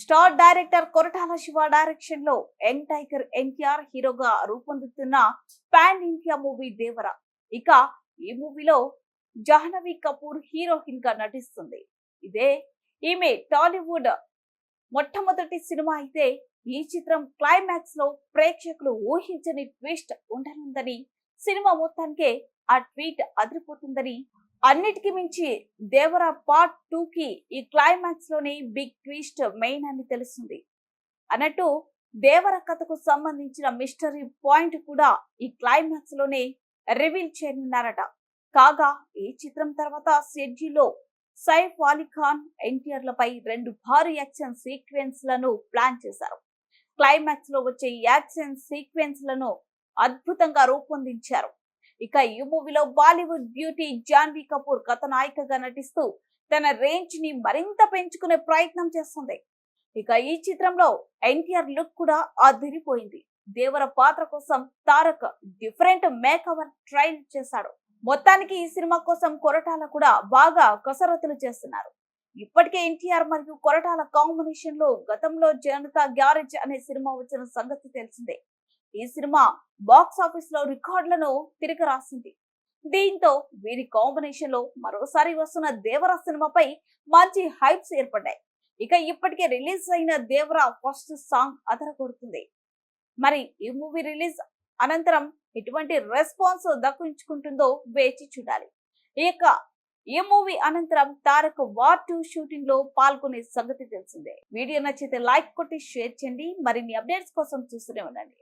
Star director Koratala Shiva direction లో young tiger NTR హీరోగా రూపొందుతున్న పాన్ ఇండియా మూవీ దేవర. ఇక ఈ మూవీలో జాహ్నవి కపూర్ హీరోయిన్ గా నటిస్తుంది. ఈమె టాలీవుడ్ మొట్టమొదటి సినిమా అయితే ఈ చిత్రం క్లైమాక్స్ లో ప్రేక్షకులు ఊహించని ట్విస్ట్ ఉండనుందని, సినిమా మొత్తానికే ఆ ట్వీట్ అదిరిపోతుందని, అన్నిటికీ మించి దేవర పార్ట్ 2 కి ఈ క్లైమాక్స్ లోనే బిగ్ ట్విస్ట్ మెయిన్ అని తెలుస్తుంది. అన్నట్టు దేవర కథకు సంబంధించిన మిస్టరీ పాయింట్ కూడా ఈ క్లైమాక్స్ లోనే రివీల్ చేయనున్నారట. కాగా ఈ చిత్రం తర్వాత షెడ్యూల్లో సైఫ్ అలీ ఖాన్, ఎన్టీఆర్ లపై 2 భారీ యాక్షన్ సీక్వెన్స్ లను ప్లాన్ చేశారు. క్లైమాక్స్ లో వచ్చే యాక్షన్ సీక్వెన్స్ లను అద్భుతంగా రూపొందించారు. ఇక ఈ మూవీలో బాలీవుడ్ బ్యూటీ జాహ్నవి కపూర్ కథానాయికగా నటిస్తూ తన రేంజ్ ని మరింత పెంచుకునే ప్రయత్నం చేస్తుంది. ఇక ఈ చిత్రంలో ఎన్టీఆర్ లుక్ కూడా అదిరిపోయింది. దేవర పాత్ర కోసం తారక్ డిఫరెంట్ మేకవర్ ట్రైల్ చేశాడు. మొత్తానికి ఈ సినిమా కోసం కొరటాల కూడా బాగా కసరత్తులు చేస్తున్నారు. ఇప్పటికే ఎన్టీఆర్ మరియు కొరటాల కాంబినేషన్ లో గతంలో జనతా గ్యారేజ్ అనే సినిమా వచ్చిన సంగతి తెలిసిందే. ఈ సినిమా బాక్స్ ఆఫీస్ లో రికార్డులను తిరిగి రాసింది. దీంతో వీరి కాంబినేషన్ లో మరోసారి వస్తున్న దేవర సినిమాపై మంచి హైప్స్ ఏర్పడ్డాయి. ఇక ఇప్పటికే రిలీజ్ అయిన దేవర ఫస్ట్ సాంగ్ అదరగొడుతుంది. మరి ఈ మూవీ రిలీజ్ అనంతరం ఎటువంటి రెస్పాన్స్ దక్కించుకుంటుందో వేచి చూడాలి. ఇక ఈ మూవీ అనంతరం తారక్ వార్ 2 షూటింగ్ లో పాల్గొనే సంగతి తెలిసిందే. వీడియో నచ్చితే లైక్ కొట్టి షేర్ చేయండి. మరిన్ని అప్డేట్స్ కోసం చూస్తూనే ఉండండి.